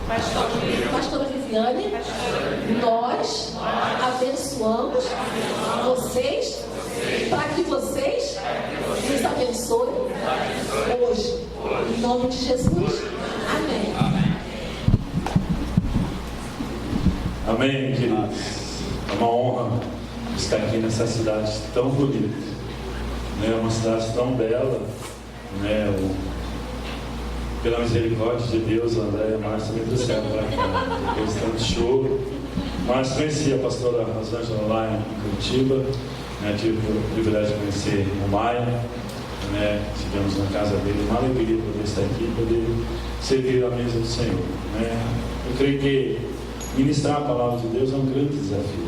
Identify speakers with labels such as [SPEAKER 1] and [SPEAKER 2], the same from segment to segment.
[SPEAKER 1] Pastora Viviane, nós abençoamos vocês para que vocês nos abençoem hoje. Em nome de Jesus. Amém.
[SPEAKER 2] Amém, queridos. É uma honra estar aqui nessa cidade tão bonita, né? Uma cidade tão bela, né? Pela misericórdia de Deus, o André e a Márcia me trouxeram para cá, depois de tanto choro. Mas conheci a pastora Rosângela lá em Curitiba, né? Tive o privilégio de conhecer o Maia, né? Estivemos na casa dele, uma alegria poder estar aqui e poder servir a mesa do Senhor, né? Eu creio que ministrar a palavra de Deus é um grande desafio,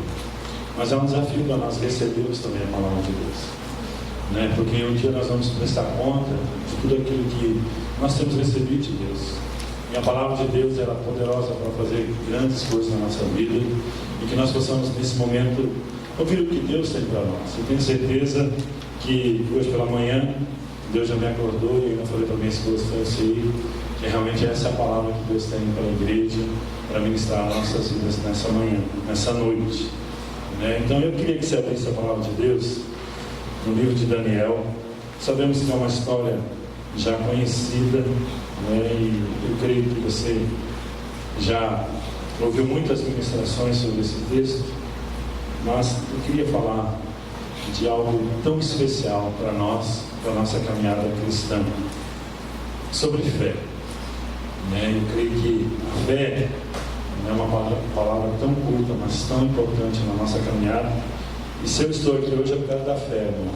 [SPEAKER 2] mas é um desafio para nós recebermos também a palavra de Deus, né? Porque um dia nós vamos prestar conta de tudo aquilo que nós temos recebido de Deus, e a palavra de Deus ela é poderosa para fazer grandes coisas na nossa vida, e que nós possamos nesse momento ouvir o que Deus tem para nós. Eu tenho certeza que hoje pela manhã Deus já me acordou e eu falei para minha esposa, eu sei que realmente essa é a palavra que Deus tem para a igreja, para ministrar nossas vidas nessa manhã, nessa noite, né? Então eu queria que você abrisse a palavra de Deus no livro de Daniel. Sabemos que é uma história já conhecida, né? E eu creio que você já ouviu muitas ministrações sobre esse texto, mas eu queria falar de algo tão especial para nós, para a nossa caminhada cristã, sobre fé, né? Eu creio que a fé não é uma palavra tão curta, mas tão importante na nossa caminhada. E se eu estou aqui hoje é por causa da fé, irmão,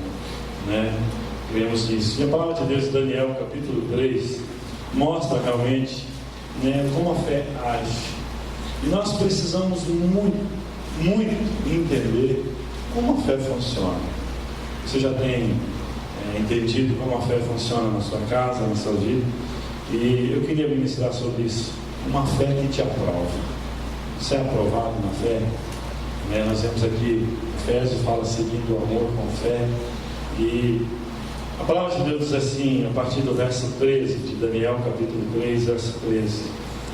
[SPEAKER 2] né? Cremos nisso. E a palavra de Deus, Daniel, capítulo 3, mostra realmente, né, como a fé age. E nós precisamos muito entender como a fé funciona. Você já tem entendido como a fé funciona na sua casa, na sua vida? E eu queria ministrar sobre isso. Uma fé que te aprova. Você é aprovado na fé? Né? Nós vemos aqui, Efésios fala seguindo o amor com fé. E a palavra de Deus diz assim, a partir do verso 13 de Daniel, capítulo 3, verso 13.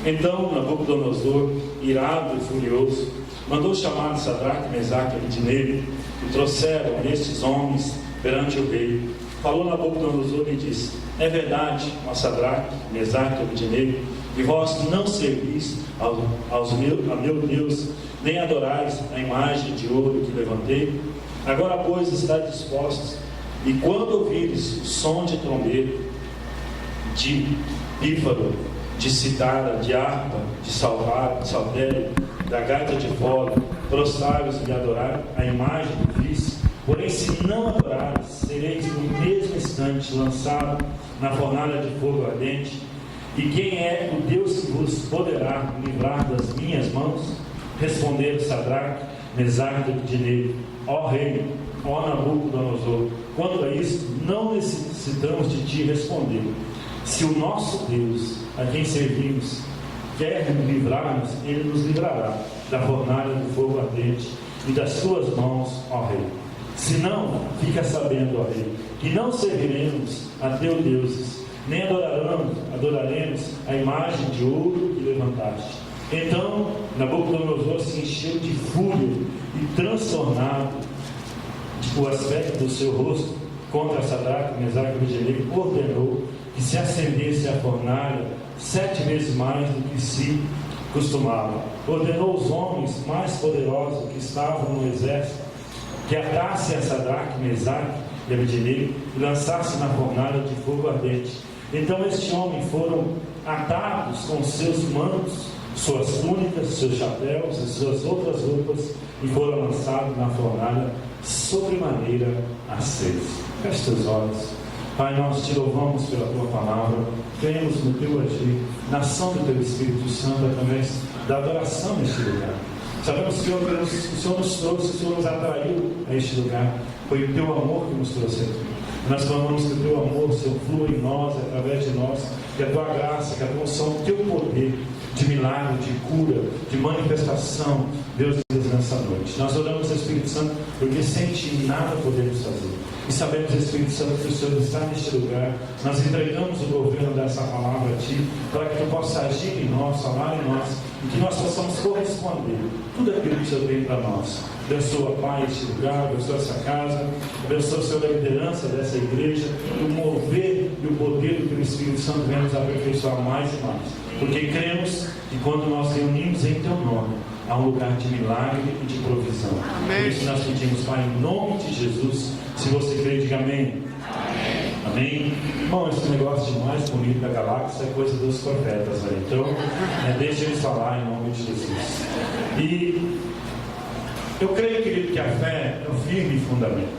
[SPEAKER 2] Então Nabucodonosor, irado e furioso, mandou chamar Sadraque, Mesaque e Abednego, e trouxeram estes homens perante o rei. Falou Nabucodonosor e disse: é verdade, ó Sadraque, Mesaque e Abednego, que vós não servis a meu Deus, nem adorais a imagem de ouro que levantei? Agora, pois, estáis dispostos, e quando ouvires o som de trombeta, de pífaro, de citara, de harpa, de saltério, da gaita de fole, prostrai-vos e adorai a imagem que fiz. Porém, se não adorares, sereis no mesmo instante lançado na fornalha de fogo ardente. E quem é o Deus que vos poderá livrar das minhas mãos? Responderam Sadraque, Mesaque e Abednego: ó rei, ó Nabucodonosor, quanto a isso, não necessitamos de ti responder. Se o nosso Deus, a quem servimos, quer livrar-nos, ele nos livrará da fornalha do fogo ardente e das suas mãos, ó rei. Se não, fica sabendo, ó rei, que não serviremos a teus deuses, nem adoraremos a imagem de ouro que levantaste. Então Nabucodonosor se encheu de fúria e, transtornado o aspecto do seu rosto contra Sadraque, Mesaque e Abednego, ordenou que se acendesse a fornalha 7 vezes mais do que se costumava. Ordenou os homens mais poderosos que estavam no exército que atassem a Sadraque, Mesaque e Abednego e lançassem na fornalha de fogo ardente. Então estes homens foram atados com seus mantos, suas túnicas, seus chapéus e suas outras roupas, e foram lançados na fornalha sobremaneira acesos. Feche teus olhos. Pai, nós te louvamos pela tua palavra, cremos no teu agir, na ação do teu Espírito Santo através da adoração neste lugar. Sabemos que o Senhor nos trouxe, o Senhor nos atraiu a este lugar. Foi o teu amor que nos trouxe aqui. Nós clamamos que o teu amor, o Senhor, flua em nós, através de nós, que a tua graça, que a tua unção, o teu poder de milagre, de cura, de manifestação, Deus diz nessa noite. Nós oramos, Espírito Santo, porque sem Ti nada podemos fazer. E sabemos, Espírito Santo, que o Senhor está neste lugar. Nós entregamos o governo dessa palavra a Ti, para que Tu possa agir em nós, falar em nós, e que nós possamos corresponder tudo aquilo que o Senhor tem para nós. Abençoa, Pai, este lugar, abençoa essa casa, abençoa, Senhor, a liderança dessa igreja, o mover e o poder do Teu Espírito Santo venha nos aperfeiçoar mais e mais. Porque cremos que quando nós reunimos em Teu nome, há um lugar de milagre e de provisão. Amém. Por isso nós pedimos, Pai, em nome de Jesus. Se você crê, diga amém. Amém. Amém. Bom, esse negócio de mais bonito da galáxia é coisa dos profetas. Né? Então, deixa eles falar em nome de Jesus. E eu creio, querido, que a fé é um firme fundamento.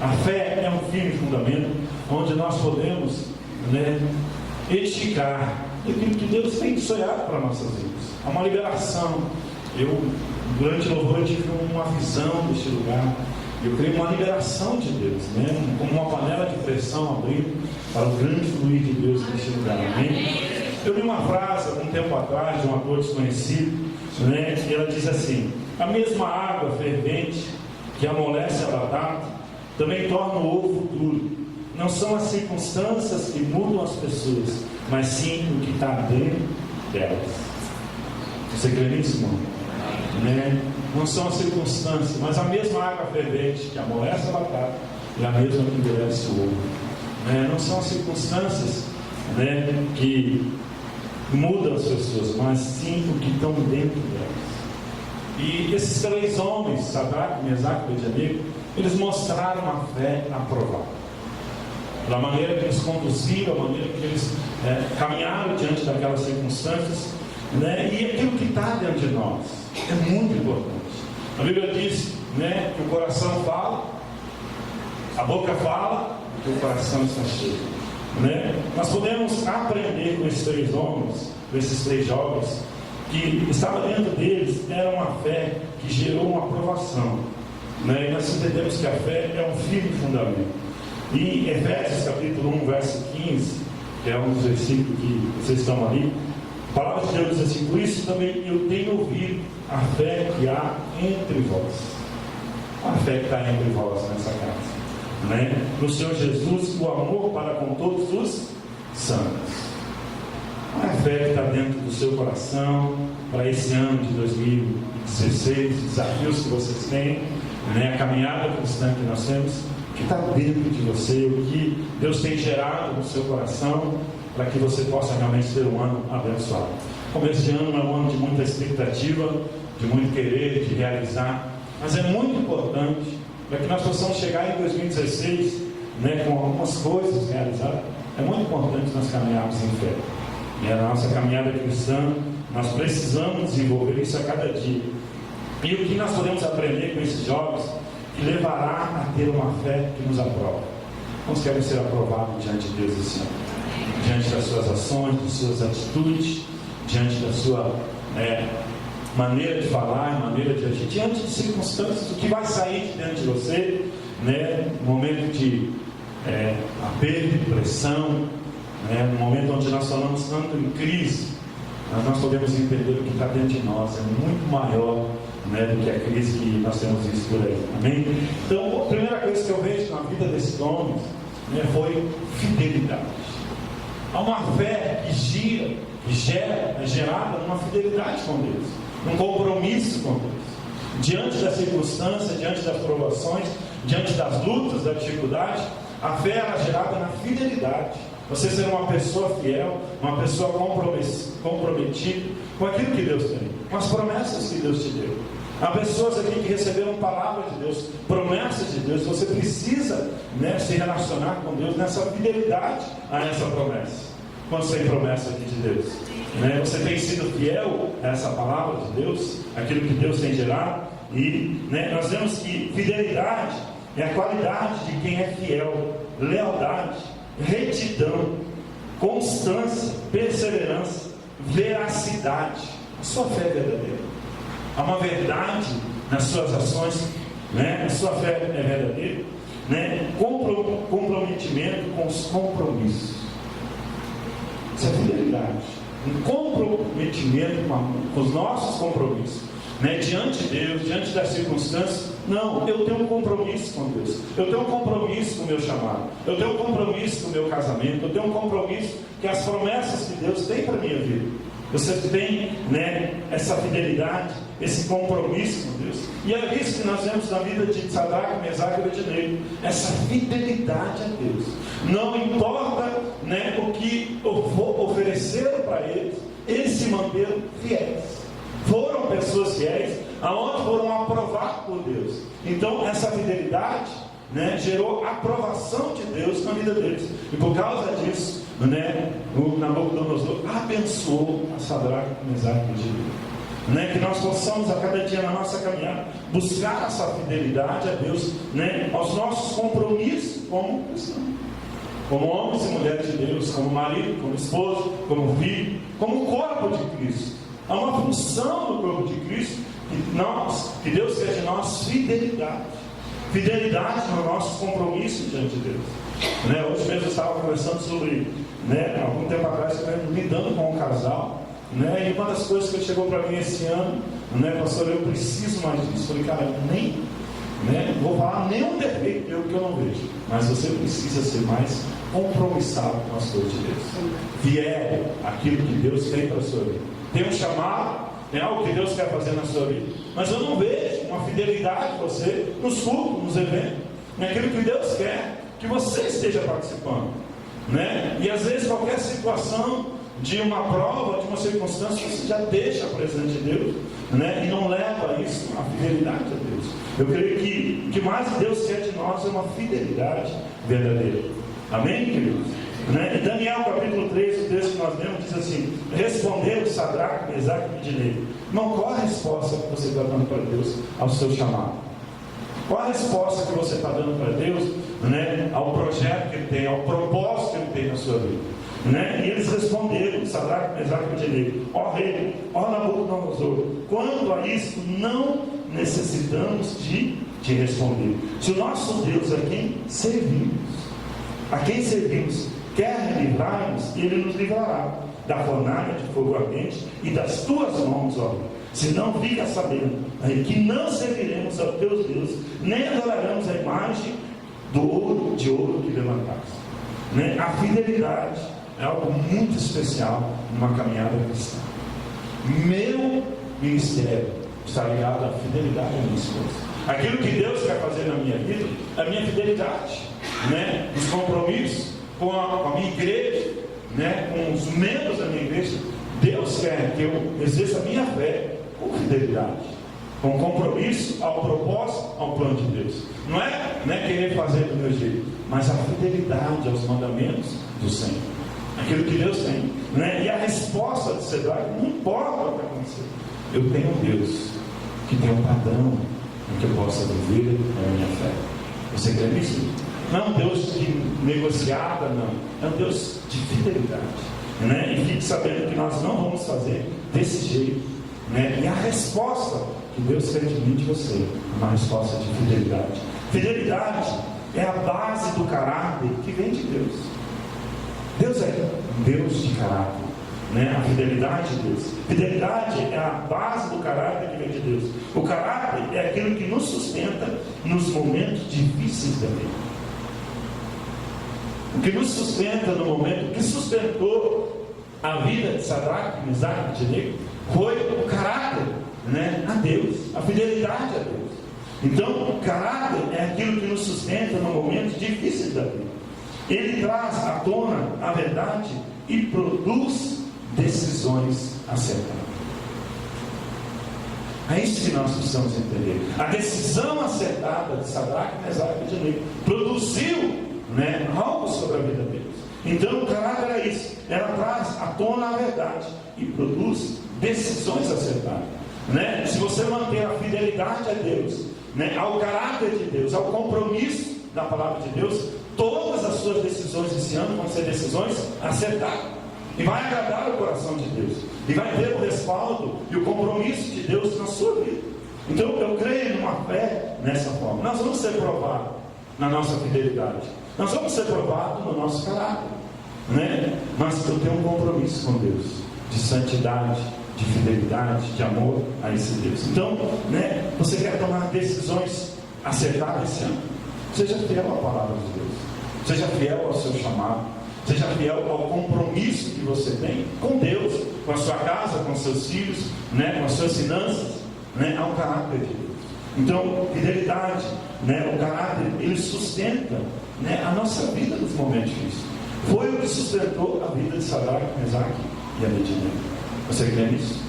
[SPEAKER 2] A fé é um firme fundamento onde nós podemos edificar aquilo que Deus tem sonhado para nossas vidas. Há uma liberação. Durante o louvor, eu tive uma visão deste lugar. Eu creio uma liberação de Deus, como uma panela de pressão abrindo para o grande fluir de Deus neste lugar. Amém? Eu li uma frase, um tempo atrás, de um ator desconhecido, e ela diz assim: a mesma água fervente que amolece a batata também torna o ovo duro. Não são as circunstâncias que mudam as pessoas, mas sim o que está dentro delas. Você crê nisso, irmão? Não são as circunstâncias, mas a mesma água fervente que amolece a batata é a mesma que endurece o ovo. Não são as circunstâncias que mudam as pessoas, mas sim o que estão dentro delas. E esses 3 homens, Sadraque, Mesaque e Abednego, eles mostraram uma fé aprovada. Da maneira que eles conduziram, a maneira que eles caminharam diante daquelas circunstâncias, e aquilo que está dentro de nós é muito importante. A Bíblia diz que o coração fala, a boca fala, que o coração está cheio. Nós podemos aprender com esses 3 homens, com esses 3 jovens, que estava dentro deles era uma fé que gerou uma aprovação. E nós entendemos que a fé é um firme fundamento. E em Efésios capítulo 1, verso 15, que é um dos versículos que vocês estão ali, a palavra de Deus diz assim: por isso também eu tenho ouvido a fé que há entre vós. A fé que está entre vós nessa casa. No Senhor Jesus, o amor para com todos os santos. A fé que está dentro do seu coração para esse ano de 2016, os desafios que vocês têm, a caminhada cristã que nós temos, que está dentro de você, o que Deus tem gerado no seu coração, para que você possa realmente ter um ano abençoado. Começo de ano é um ano de muita expectativa, de muito querer, de realizar, mas é muito importante para que nós possamos chegar em 2016 com algumas coisas realizadas. É muito importante nós caminharmos em fé. E a nossa caminhada cristã, nós precisamos desenvolver isso a cada dia. E o que nós podemos aprender com esses jovens, que levará a ter uma fé que nos aprova. Quantos querem ser aprovados diante de Deus esse ano? Diante das suas ações, das suas atitudes, diante da sua maneira de falar, maneira de agir, diante de circunstâncias, o que vai sair de dentro de você, no momento de aperto, pressão, no momento onde nós falamos tanto em crise, nós podemos entender o que está dentro de nós, é muito maior do que a crise que nós temos visto por aí. Amém? Então, a primeira coisa que eu vejo na vida desses homens foi fidelidade. Há uma fé que é gerada numa fidelidade com Deus, num compromisso com Deus. Diante das circunstâncias, diante das provações, diante das lutas, da dificuldade, a fé era gerada na fidelidade. Você ser uma pessoa fiel, uma pessoa comprometida com aquilo que Deus tem, com as promessas que Deus te deu. Há pessoas aqui que receberam palavra de Deus, promessas de Deus. Você precisa se relacionar com Deus nessa fidelidade a essa promessa. Quando tem promessa aqui de Deus, você tem sido fiel a essa palavra de Deus, aquilo que Deus tem gerado. E nós vemos que fidelidade é a qualidade de quem é fiel, lealdade, retidão, constância, perseverança, veracidade. A sua fé é verdadeira. Há uma verdade nas suas ações, a sua fé é verdadeira, comprometimento com os compromissos. Isso é fidelidade. um comprometimento com os nossos compromissos, né? Diante de Deus, diante das circunstâncias. Não, eu tenho um compromisso com Deus, eu tenho um compromisso com o meu chamado, eu tenho um compromisso com o meu casamento, eu tenho um compromisso que as promessas que Deus tem para a minha vida. Você tem, né, essa fidelidade, esse compromisso com Deus. E é isso que nós vemos na vida de Sadraque, Mesaque e Abednego. Essa fidelidade a Deus. Não importa, né, o que ofereceram para eles, eles se manteram fiéis. Foram pessoas fiéis, aonde foram aprovados por Deus. Então essa fidelidade, né, gerou aprovação de Deus na vida deles. E por causa disso, né, o Nabucodonosor abençoou a Sadraque, Mesaque e Abednego. Né, que nós possamos a cada dia na nossa caminhada buscar essa fidelidade a Deus, né, aos nossos compromissos como cristãos, como homens e mulheres de Deus, como marido, como esposo, como filho, como corpo de Cristo. Há uma função do corpo de Cristo que Deus quer de nós fidelidade. Fidelidade no nosso compromisso diante de Deus. Né, hoje mesmo eu estava conversando sobre, né, algum tempo atrás, lidando com um casal. Né, e uma das coisas que chegou para mim esse ano, né, pastor, eu preciso mais disso. Falei, cara, nem, né, vou falar nenhum defeito que eu não vejo, mas você precisa ser mais compromissado com as coisas de Deus. Fiel àquilo que Deus tem para a sua vida. Tem um chamado, tem algo que Deus quer fazer na sua vida, mas eu não vejo uma fidelidade de você nos cultos, nos eventos, naquilo que Deus quer que você esteja participando, né? E às vezes qualquer situação de uma prova, de uma circunstância, você já deixa a presença de Deus, né? E não leva isso à fidelidade a Deus. Eu creio que o que mais Deus quer de nós é uma fidelidade verdadeira. Amém, queridos? Né? Em Daniel capítulo 3, o texto que nós lemos diz assim: respondeu Sadraque, Mesaque e Abednego. Irmão, qual a resposta que você está dando para Deus ao seu chamado? Qual a resposta que você está dando para Deus, né, ao projeto que Ele tem, ao propósito que Ele tem na sua vida? Né? E eles responderam, Sadraque, Mesaque e Abednego: ó rei, ó Nabucodonosor, quanto a isso não necessitamos de responder. Se o nosso Deus, a quem servimos, quer livrar-nos, Ele nos livrará da fornalha de fogo ardente e das tuas mãos, ó rei. Se não, fica sabendo que não serviremos aos teus deuses, nem adoraremos a imagem de ouro que levantaste. Né? A fidelidade é algo muito especial numa caminhada cristã. Meu ministério está ligado à fidelidade da minha esposa. Aquilo que Deus quer fazer na minha vida é a minha fidelidade, né? Os compromissos com a minha igreja, né? Com os membros da minha igreja. Deus quer que eu exerça a minha fé com fidelidade, com compromisso ao propósito, ao plano de Deus. Não é querer fazer do meu jeito, mas a fidelidade aos mandamentos do Senhor. Aquilo que Deus tem, né? E a resposta de Sadraque: não importa o que acontecer, eu tenho um Deus que tem um padrão em que eu possa viver a minha fé. Você crê nisso? Não é um Deus de negociada, não. É um Deus de fidelidade, né? E fique sabendo que nós não vamos fazer desse jeito, né? E a resposta que Deus quer de mim e de você é uma resposta de fidelidade. Fidelidade é a base do caráter que vem de Deus. Deus é Deus de caráter, né? A fidelidade de Deus. Fidelidade é a base do caráter que vem de Deus. O caráter é aquilo que nos sustenta nos momentos difíceis da vida. O que nos sustenta no momento, o que sustentou a vida de Sadraque, Mesaque e Abednego foi o caráter, né, a Deus, a fidelidade a Deus. Então, o caráter é aquilo que nos sustenta no momentos difíceis da vida. Ele traz à tona a verdade e produz decisões acertadas. É isso que nós precisamos entender. A decisão acertada de Sadraque, Mesaque e Abednego produziu, né, algo sobre a vida deles. Então o caráter é isso. Ela traz à tona a verdade e produz decisões acertadas, né? Se você manter a fidelidade a Deus, né, ao caráter de Deus, ao compromisso da palavra de Deus, todas as suas decisões esse ano vão ser decisões acertadas e vai agradar o coração de Deus e vai ter o respaldo e o compromisso de Deus na sua vida. Então eu creio numa fé nessa forma. Nós vamos ser provados na nossa fidelidade, nós vamos ser provados no nosso caráter, né? Mas eu tenho um compromisso com Deus. de santidade, de fidelidade, de amor a esse Deus. Então, você quer tomar decisões acertadas esse ano? Seja fiel à palavra de Deus. Seja fiel ao seu chamado. Seja fiel ao compromisso que você tem com Deus, com a sua casa, com os seus filhos, com as suas finanças, ao caráter de Deus. Então, fidelidade, o caráter, ele sustenta a nossa vida nos momentos difíceis. Foi o que sustentou a vida de Sadraque, Mesaque e Abednego. Você crê nisso?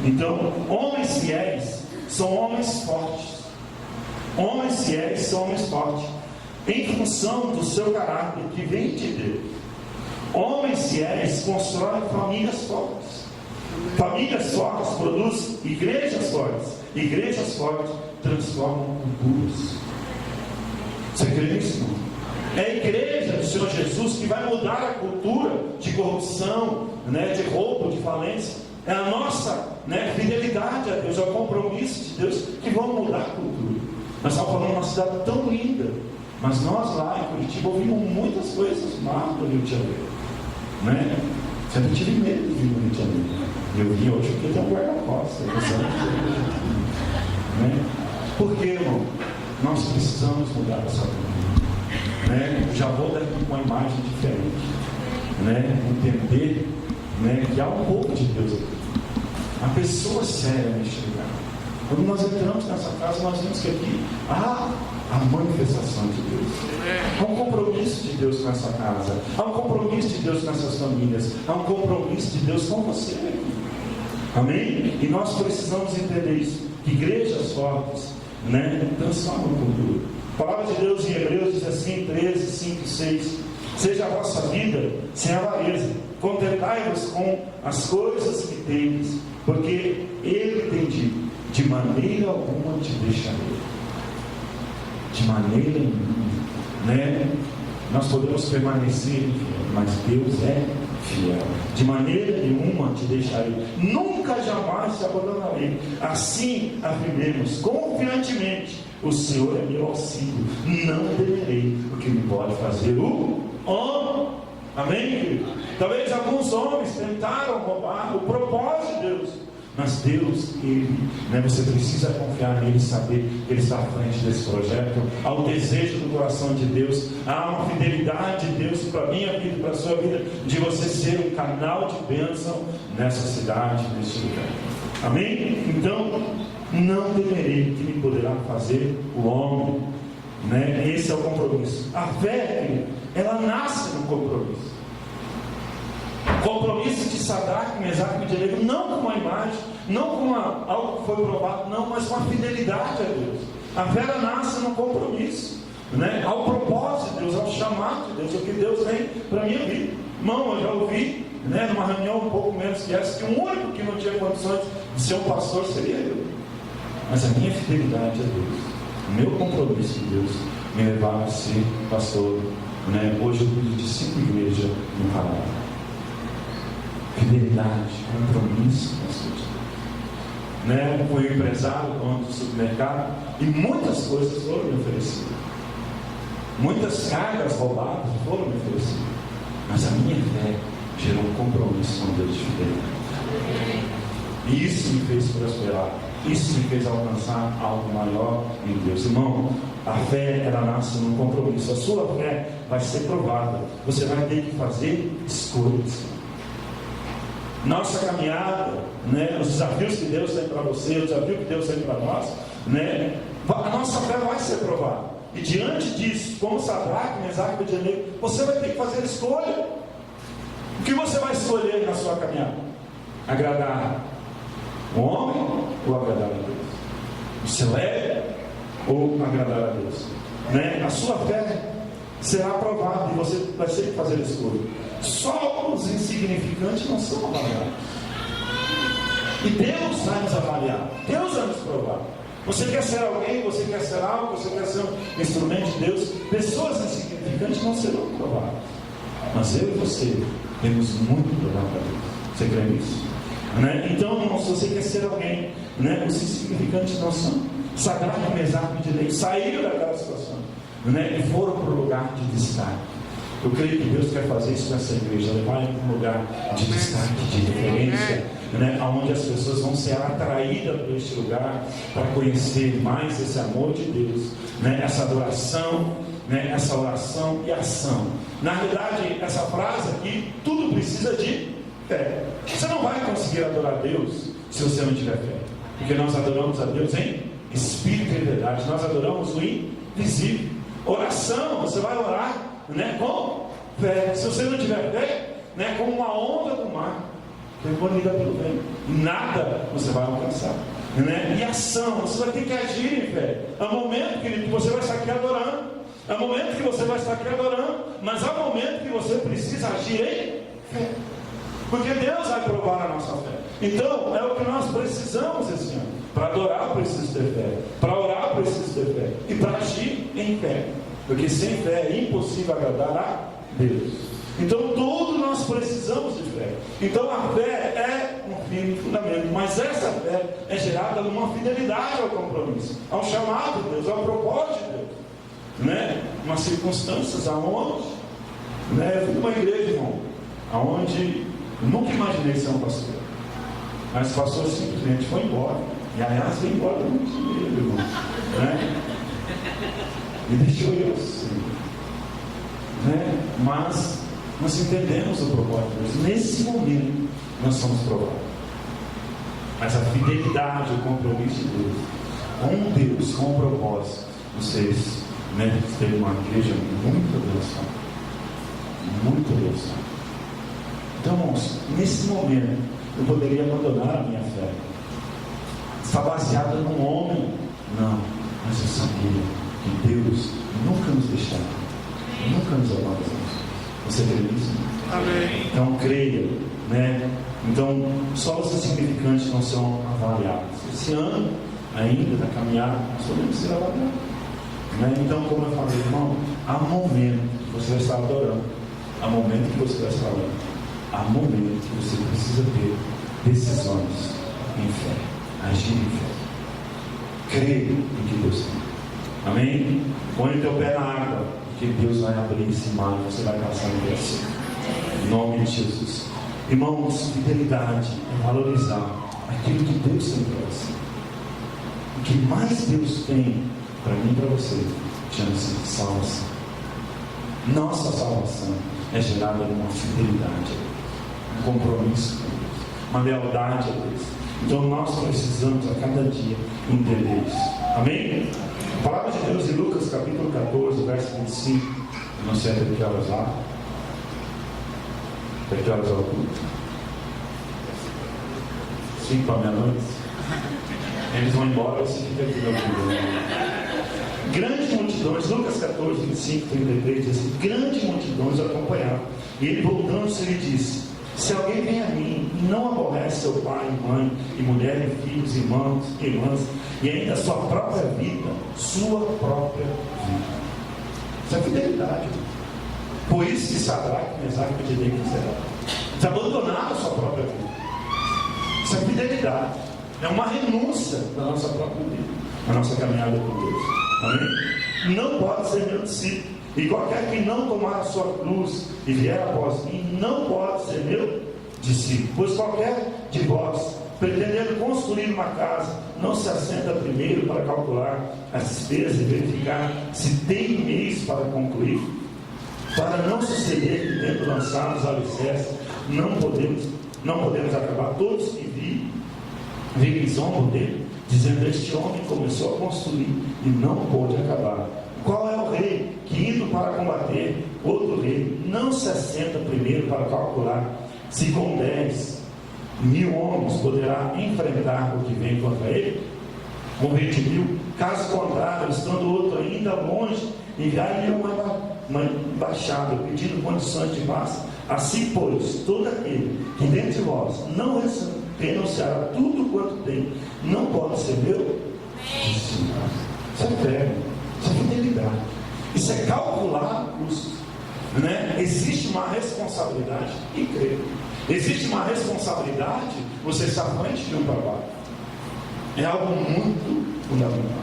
[SPEAKER 2] Então, homens fiéis são homens fortes. Homens fiéis são homens fortes, em função do seu caráter que vem de Deus. Homens fiéis constroem famílias fortes. Famílias fortes produzem igrejas fortes. Igrejas fortes transformam culturas. Você crê nisso? É a igreja do Senhor Jesus que vai mudar a cultura de corrupção, de roubo, de falência. É a nossa fidelidade a Deus, é o compromisso de Deus que vão mudar a cultura. Nós estamos falando de uma cidade tão linda, mas nós lá em Curitiba ouvimos muitas coisas más do Rio de Janeiro. Sempre tive medo de vir no Rio de Janeiro. Eu vim hoje porque tem um guarda-costas. Por que, irmão? Nós precisamos mudar essa cultura. Já vou daqui com uma imagem diferente. Entender que há um pouco de Deus aqui. A pessoa séria me enxergar. Quando nós entramos nessa casa, nós vimos que aqui há a manifestação de Deus. Há um compromisso de Deus com essa casa. Há um compromisso de Deus com essas famílias. Há um compromisso de Deus com você aqui. Amém? E nós precisamos entender isso. Que igrejas fortes transformam a cultura. A palavra de Deus em Hebreus diz assim, 13, 5 e 6: seja a vossa vida sem avareza, contentai-vos com as coisas que tendes, porque Ele tem dito: de maneira alguma te deixarei. De maneira nenhuma. Nós podemos permanecer, mas Deus é fiel. De maneira nenhuma te deixarei, nunca jamais te abandonarei. Assim afirmemos confiantemente: o Senhor é meu auxílio, não temerei o que me pode fazer o homem. Amém, querido? Talvez alguns homens tentaram roubar o propósito de Deus, mas Deus, Ele, você precisa confiar nele e saber que Ele está à frente desse projeto. Há um desejo do coração de Deus, há uma fidelidade de Deus para a minha vida e para a sua vida, de você ser um canal de bênção nessa cidade, nesse lugar. Amém? Então, não temerei que me poderá fazer o homem. Esse é o compromisso. A fé, ela nasce no compromisso. Compromisso de Sadraque, Mesaque e Abednego, não com uma imagem, não com algo que foi provado, não, mas com a fidelidade a Deus. A fé nasce no compromisso, ao propósito de Deus, ao chamado de Deus, o que Deus tem para a minha vida. Irmão, eu já ouvi, numa reunião um pouco menos que essa, que o único que não tinha condições de ser um pastor seria eu. Mas a minha fidelidade a Deus, o meu compromisso de Deus, me levar a ser pastor. Hoje eu cuido de 5 igrejas no Pará. Fidelidade, compromisso com as coisas. Fui empresário, dono do supermercado, e muitas coisas foram me oferecidas. Muitas cargas roubadas foram me oferecidas. Mas a minha fé gerou um compromisso com Deus de fidelidade. E isso me fez prosperar. Isso me fez alcançar algo maior em Deus. Irmão, a fé, ela nasce num compromisso. A sua fé vai ser provada. Você vai ter que fazer escolhas. Nossa caminhada, os desafios que Deus tem para você, o desafio que Deus tem para nós, a nossa fé vai ser provada. E diante disso, como Sadraque, Mesaque e Abednego, você vai ter que fazer escolha. O que você vai escolher na sua caminhada? Agradar o homem ou agradar a Deus? Você leve ou agradar a Deus? A sua fé será aprovada e você vai ter que fazer escolha. Só os insignificantes não são avaliados. E Deus vai nos avaliar. Deus vai nos provar. Você quer ser alguém, você quer ser algo, você quer ser um instrumento de Deus. Pessoas insignificantes não serão provadas. Mas eu e você temos muito para dar para Deus. Você crê nisso? Então, irmão, se você quer ser alguém, os insignificantes não são. Sadraque, Mesaque e Abednego saíram daquela situação, e foram para o lugar de destaque.
[SPEAKER 3] Eu creio que Deus quer fazer isso nessa igreja, levar em um lugar de destaque, de referência, né? Onde as pessoas vão ser atraídas por este lugar para conhecer mais esse amor de Deus, né? Essa adoração, né? Essa oração e ação. Na verdade, essa frase aqui, tudo precisa de fé. Você não vai conseguir adorar a Deus se você não tiver fé, porque nós adoramos a Deus em espírito e verdade, nós adoramos o invisível. Oração, você vai orar, né, com fé. Se você não tiver fé, né, como uma onda do mar, recolhida pelo vento, nada você vai alcançar, né? E ação, você vai ter que agir em fé. Há momento que você vai estar aqui adorando, há momento que você vai estar aqui adorando, mas há momento que você precisa agir em fé, porque Deus vai provar a nossa fé. Então é o que nós precisamos esse ano. Para adorar eu preciso ter fé, para orar eu preciso ter fé, e para agir em fé, porque sem fé é impossível agradar a Deus. Então todos nós precisamos de fé. Então a fé é um firme fundamento, mas essa fé é gerada numa fidelidade ao compromisso, ao chamado de Deus, ao propósito de Deus, né? Umas circunstâncias aonde, né? Eu fui numa igreja, irmão, aonde eu nunca imaginei ser um pastor, mas o pastor simplesmente foi embora. E aliás, foi embora muito dinheiro, irmão, né? E deixou eu assim, né? Mas nós entendemos o propósito de Deus. Nesse momento nós somos provados, mas a fidelidade, o compromisso de Deus com Deus, com o propósito, vocês, né, têm uma igreja muito abençoada, muito abençoada. Então, irmãos, nesse momento eu poderia abandonar a minha fé. Está baseada num homem? Não, mas eu sabia que Deus nunca nos deixará, nunca nos abandonará. Você crê nisso? Amém. Então creia, né? Então só os insignificantes não são avaliados. Esse ano ainda da caminhada nós podemos ser avaliados, né? Então, como eu falei, irmão, há momento que você vai estar adorando, há momento que você vai estar orando, há momento que você precisa ter decisões em fé, agir em fé, crer em que Deus tem. Amém? Põe o teu pé na água, que Deus vai abrir esse mar e você vai passar em Deus. Em nome de Jesus. Irmãos, fidelidade é valorizar aquilo que Deus tem para você. O que mais Deus tem para mim e para você chama-se salvação. Nossa salvação é gerada numa fidelidade, um compromisso com Deus, uma lealdade a Deus. Então nós precisamos a cada dia entender isso. Amém? A palavra de Deus em Lucas capítulo 14, verso 25. Eu não sei até que horas lá. Até que horas é o culto? 5 para meia-noite. Eles vão embora, você fica aqui no culto. Grandes multidões, Lucas 14, 25, 33 diz assim: grandes multidões acompanharam. E ele voltando-se lhe disse: se alguém vem a mim e não aborrece seu pai e mãe, e mulher e filhos, irmãos e irmãs, e ainda a sua própria vida, isso é fidelidade. Por isso que Sadraque, Mesaque e Abednego fizeram. Eles abandonaram a sua própria vida. Isso é fidelidade. É uma renúncia da nossa própria vida, da nossa caminhada com Deus. Amém? Não pode ser meu discípulo. E qualquer que não tomar a sua cruz e vier após mim, não pode ser meu discípulo. Pois qualquer de vós, pretendendo construir uma casa, não se assenta primeiro para calcular as despesas e verificar se tem meios para concluir, para não suceder que, tendo lançado os alicerces, não podemos acabar. Todos que vivem zombam dele, dizendo: este homem começou a construir e não pôde acabar. Qual é o rei que, indo para combater outro rei, não se assenta primeiro para calcular se com 10.000 homens poderá enfrentar o que vem contra ele? Com 20.000? Caso contrário, estando outro ainda longe, enviar-lhe uma embaixada pedindo condições de paz. Assim, pois, todo aquele que dentre vós não renunciar a tudo quanto tem, não pode ser meu discípulo. Isso é fé. Isso é fidelidade. Isso é calcular custos, né? Existe uma responsabilidade em crer. Existe uma responsabilidade você estar à frente de um trabalho. É algo muito fundamental.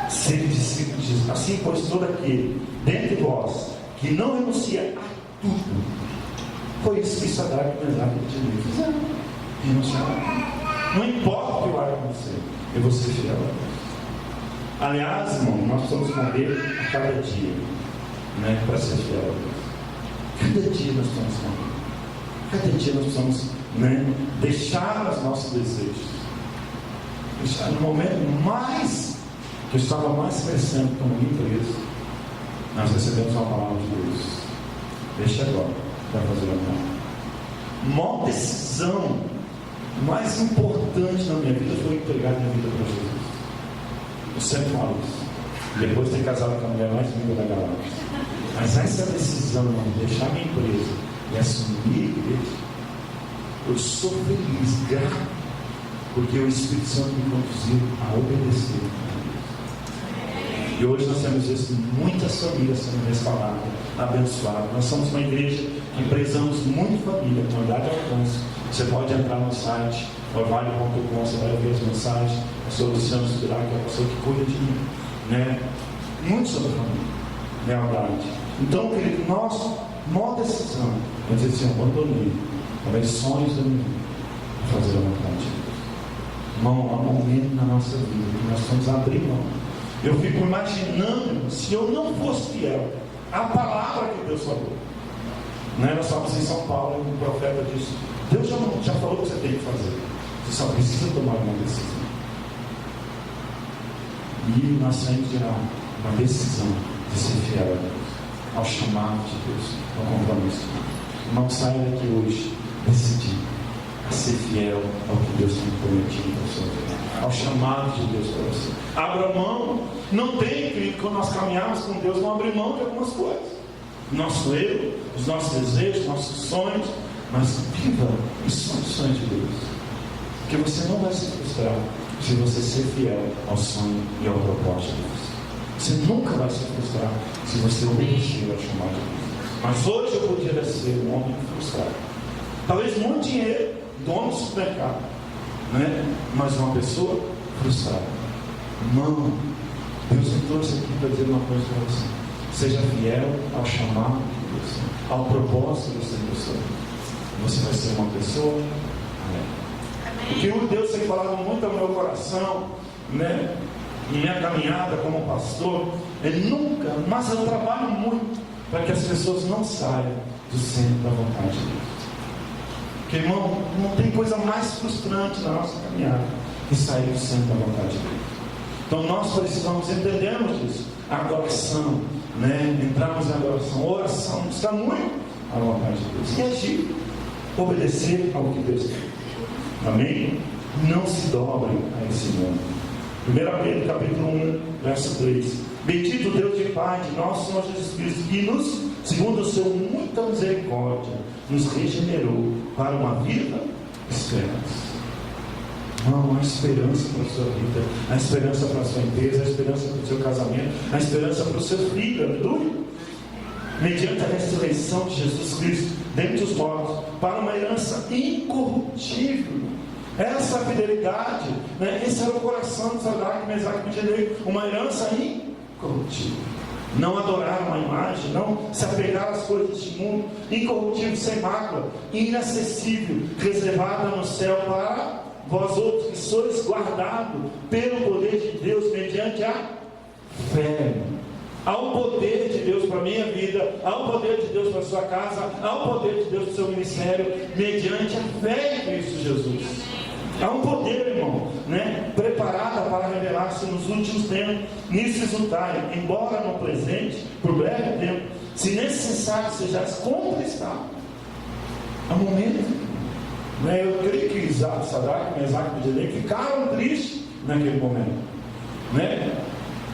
[SPEAKER 3] Ser discípulo de Jesus. Assim, pois, todo aquele dentre vós que não renuncia a tudo. Foi isso que Sadraque, Mesaque e Abednego fizeram. Renunciaram. Não importa o que vai acontecer, eu vou ser fiel a Deus. Aliás, irmão, nós precisamos morrer a cada dia, né, para ser fiel a Deus. Cada dia nós precisamos morrer. Cada dia nós precisamos, né, deixar os nossos desejos. Deixar no momento mais que eu estava mais crescendo como empresa, nós recebemos uma palavra de Deus. Deixa agora para fazer a maior decisão mais importante na minha vida foi entregar minha vida para Jesus. Eu sempre falo isso. Depois de ter casado com a mulher mais linda da galáxia. Mas essa decisão de deixar minha empresa e assumir a igreja, eu sou feliz, grato, porque o Espírito Santo me conduziu a obedecer. E hoje nós temos visto muitas famílias sendo restauradas, abençoadas. Nós somos uma igreja que prezamos muito família, comunidade de alcance. Você pode entrar no site, orvalho.com, você vai ver as mensagens. O pastor Luciano Subirá, que é a pessoa que cuida de mim, né? Muito sobre família, verdade. Então, querido, nossa maior decisão é dizer assim: abandonei talvez sonhos da minha vida para fazer a vontade de Deus. Irmão, há um momento na nossa vida que nós vamos abrir mão. Eu fico imaginando se eu não fosse fiel à palavra que Deus falou. Né? Nós estávamos em São Paulo e o profeta disse: Deus já falou o que você tem que fazer, você só precisa tomar uma decisão. E nós saímos de lá uma decisão de ser fiel a Deus, ao chamado de Deus, ao compromisso. Não saia daqui hoje decidir a ser fiel ao que Deus tem prometido para sua vida, ao chamado de Deus para você. Abra mão. Não tem, querido, quando nós caminhamos com Deus, não abrir mão de algumas coisas. Nosso eu, os nossos desejos, nossos sonhos, mas viva os sonhos de Deus. Porque você não vai se frustrar se você ser fiel ao sonho e ao propósito de Deus. Você nunca vai se frustrar se você obedecer ao chamado de Deus. Mas hoje eu podia ser um homem frustrado. Talvez muito dinheiro, dono do supermercado, né? Mas uma pessoa frustrada. Não. Deus me trouxe aqui para dizer uma coisa para você. Seja fiel ao chamado de Deus, ao propósito de ser pessoa. Você vai ser uma pessoa alegre. Porque o Deus tem falado muito ao meu coração, né? Em minha caminhada como pastor, Ele nunca, mas eu trabalho muito para que as pessoas não saiam do centro da vontade de Deus. Porque, irmão, não tem coisa mais frustrante na nossa caminhada que sair do centro da vontade de Deus. Então nós precisamos entendermos isso. A adoração, né? Entrarmos na adoração, oração, buscar muito a vontade de Deus e agir, obedecer ao que Deus quer. Amém? Não se dobrem a esse mundo. 1 Pedro capítulo 1, verso 3. Bendito Deus e Pai de nosso Senhor Jesus Cristo, que nos, segundo o seu muita misericórdia, nos regenerou para uma viva esperança. Não, há esperança para a sua vida, há esperança para a sua empresa, há esperança para o seu casamento, há esperança para o seu filho, aleluia. Mediante a ressurreição de Jesus Cristo dentre os mortos, para uma herança incorruptível. Essa fidelidade, né? Esse era o coração de Sadraque, Mesaque e Abednego, uma herança incorruptível. Não adorar uma imagem, não se apegar às coisas deste mundo, incorruptível, sem mácula, inacessível, reservada no céu para vós outros que sois guardados pelo poder de Deus mediante a fé. Há um poder de Deus para a minha vida, há um poder de Deus para a sua casa, há um poder de Deus para o seu ministério, mediante a fé em Cristo Jesus. Há um poder, irmão, né? Preparada para revelar-se nos últimos tempos. Nisso exultai, embora no presente, por breve tempo, se necessário sejais conquistado. Há um momento, né? Eu creio que Sadraque, Mesaque e Abednego ficaram tristes naquele momento, né?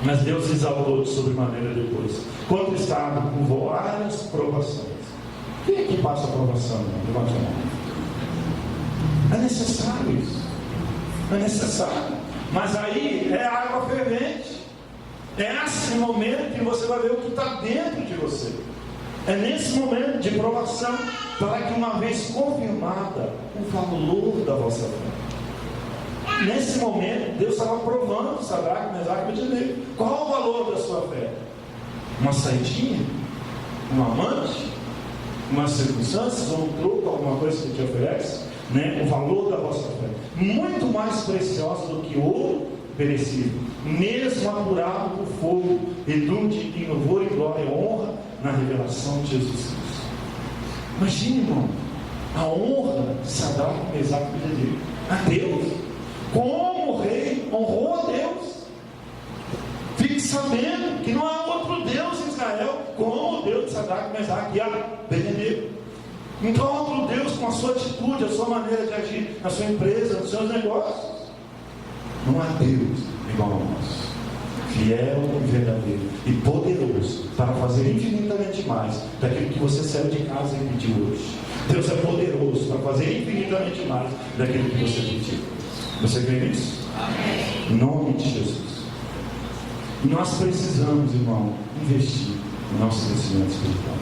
[SPEAKER 3] Mas Deus exaltou de sobremaneira depois, conquistado com várias provações. Quem é que passa a provação? Levante a mão. É necessário isso. É necessário. Mas aí é água fervente. É esse momento que você vai ver o que está dentro de você. É nesse momento de provação, para que uma vez confirmada o valor da vossa fé. Nesse momento, Deus estava provando Sadraque, Mesaque e Abednego. Qual o valor da sua fé? Uma saidinha? um amante, umas circunstâncias, ou um troco, alguma coisa que te oferece, né? O valor da vossa fé, muito mais preciosa do que ouro perecível, mesmo apurado por fogo, redunde em louvor e glória e honra na revelação de Jesus Cristo. Imagine, irmão, a honra de Sadraque, Mesaque e Abednego a Deus. Como o rei honrou a Deus. Fique sabendo que não há outro Deus em Israel como o Deus de Sadraque, Mesaque e Abednego. Então há outro Deus com a sua atitude, a sua maneira de agir na sua empresa, nos seus negócios. Não há Deus igual a nós, fiel e verdadeiro e poderoso para fazer infinitamente mais daquilo que você saiu de casa e pediu hoje. Deus é poderoso para fazer infinitamente mais daquilo que você pediu. Você crê nisso? Amém. Em nome de Jesus. E nós precisamos, irmão, investir no nosso crescimento espiritual.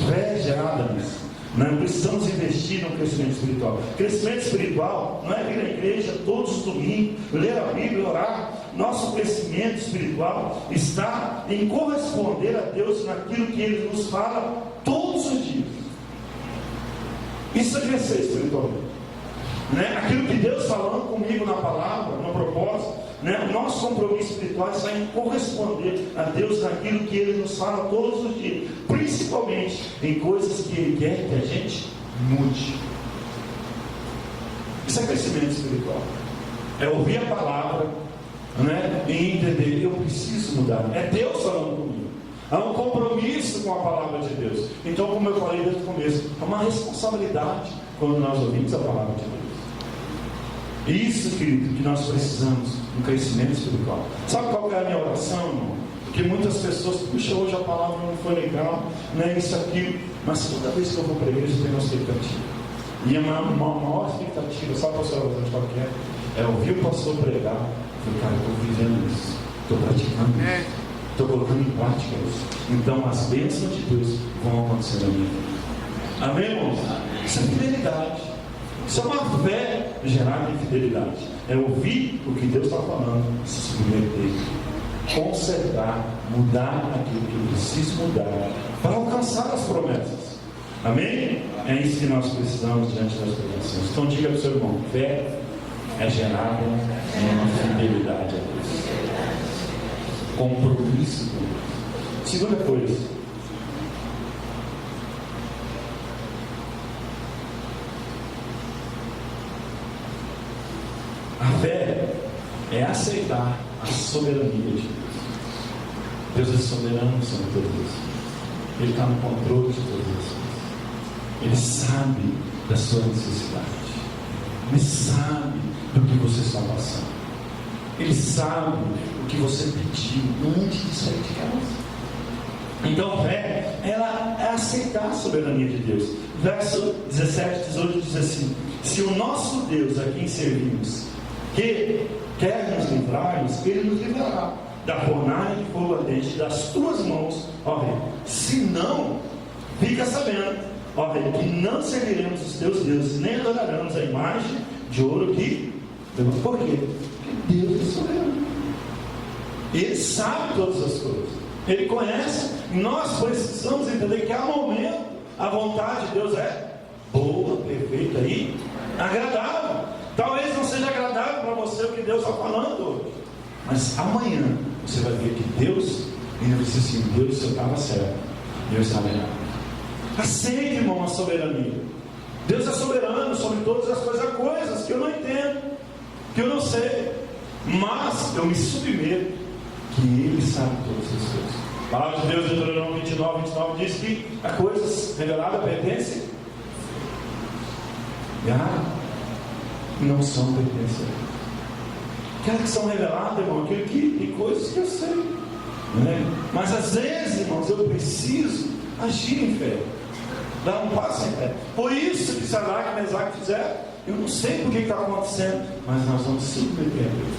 [SPEAKER 3] Fé gerada nisso. Não precisamos investir no crescimento espiritual. Crescimento espiritual não é vir à igreja todos os domingos, ler a Bíblia, orar. Nosso crescimento espiritual está em corresponder a Deus naquilo que Ele nos fala todos os dias. Isso é crescer espiritualmente, né? Aquilo que Deus falando comigo na palavra, no propósito, né? O nosso compromisso espiritual está em corresponder a Deus naquilo que Ele nos fala todos os dias, principalmente em coisas que Ele quer que a gente mude. Isso é crescimento espiritual, é ouvir a palavra, né? E entender, eu preciso mudar, é Deus falando comigo. Há um compromisso com a palavra de Deus. Então, como eu falei desde o começo, há uma responsabilidade quando nós ouvimos a palavra de Deus. Isso, querido, que nós precisamos, um crescimento espiritual. Sabe qual é a minha oração, irmão? Porque muitas pessoas, puxa, hoje a palavra não foi legal, né, isso, aquilo, mas toda vez que eu vou para a igreja eu tenho uma expectativa. E a maior expectativa, sabe qual é ouvir o pastor pregar. Eu falei, cara, eu estou vivendo isso, estou praticando isso. Estou colocando em prática isso. Então as bênçãos de Deus vão acontecer na minha vida. Amém, irmãos? Isso é fidelidade. Isso é uma fé gerada em fidelidade. É ouvir o que Deus está falando, se submeter, consertar, mudar aquilo que eu preciso mudar para alcançar as promessas. Amém? É isso que nós precisamos diante das provações. Então diga para o seu irmão, fé é gerada em uma fidelidade a Deus. Compromisso com Deus. Segunda coisa, a fé é aceitar a soberania de Deus. Deus é soberano sobre todas as coisas. Ele está no controle de todas as coisas. Ele sabe da sua necessidade. Ele sabe do que você está passando. Ele sabe o que você pediu antes de sair de casa. Então, fé, ela é aceitar a soberania de Deus. Verso 17, 18 diz assim: se o nosso Deus a quem servimos que quer nos livrar-nos, Ele nos livrará da fornalha de fogo ardente das tuas mãos, ó Rei. Se não, fica sabendo, ó Rei, que não serviremos os teus deuses, nem adoraremos a imagem de ouro que... Por quê? Porque Deus é soberano. Ele sabe todas as coisas. Ele conhece. Nós precisamos entender que há momento a vontade de Deus é boa, perfeita e agradável. Talvez não seja agradável para você o que Deus está falando, mas amanhã você vai ver que Deus, ainda vai dizer assim, Deus, eu estava certo, Deus estava errado. Aceite, irmão, a soberania. Deus é soberano sobre todas as coisas. Há coisas que eu não entendo, que eu não sei, mas eu me submeto, que Ele sabe todas as coisas. A palavra de Deus, Deuteronômio 29 diz que a coisas reveladas pertencem e não são pertencem. Aquelas que são reveladas, irmão, aquilo que tem coisas que eu sei, né? Mas às vezes, irmãos, eu preciso agir em fé, dar um passo em fé. Por isso que Sadraque e Mesaque fizeram. Eu não sei por que está acontecendo, mas nós vamos submeter a Deus.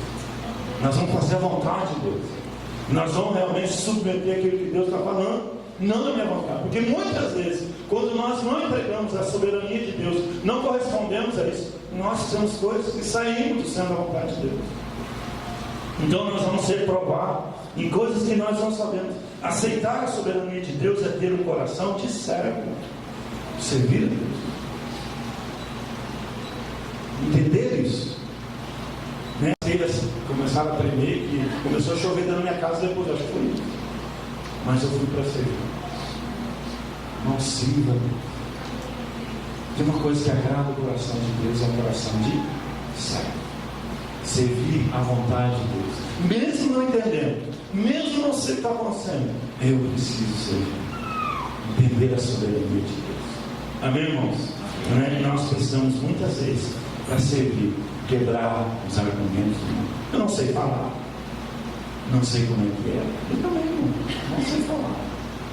[SPEAKER 3] Nós vamos fazer a vontade de Deus. Nós vamos realmente submeter aquilo que Deus está falando, não a minha vontade. Porque muitas vezes, quando nós não entregamos a soberania de Deus, não correspondemos a isso, nós fizemos coisas que saímos do centro da vontade de Deus. Então nós vamos ser provados em coisas que nós não sabemos. Aceitar a soberania de Deus é ter um coração de servo, servir a Deus. Entender isso. Eles começaram a tremer, que começou a chover dentro da minha casa depois, acho que foi isso. Mas eu fui para servir. Não sirva. Tem uma coisa que agrada o coração de Deus, é o coração de servo. Servir à vontade de Deus. Mesmo não entendendo, mesmo não sei o que está acontecendo, eu preciso servir. Entender a soberania de Deus. Amém, irmãos? Nós precisamos muitas vezes, para servir, quebrar os argumentos. Eu não sei falar. Não sei como é que é. Eu também não sei falar.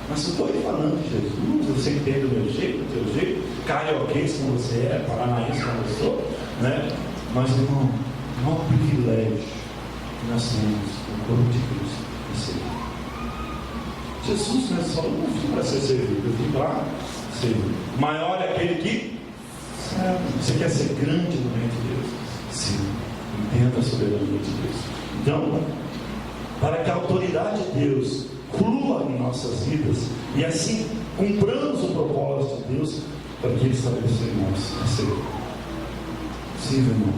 [SPEAKER 3] Mas eu estou aí falando de Jesus, você entende o meu jeito, o teu jeito, carioquês como você é, paranaense como eu sou, né? Mas, irmão, é um privilégio que nós temos, o corpo de Cristo, de servir. Jesus mesmo falou, não vim para ser servido, eu vim para servir. Maior é aquele que serve. Você quer ser grande no reino de Deus? Sim, entenda a soberania de Deus. Então, para que a autoridade de Deus flua em nossas vidas e assim cumpramos o propósito de Deus para que Ele estabeleceu em nós a ser. Sim, irmão.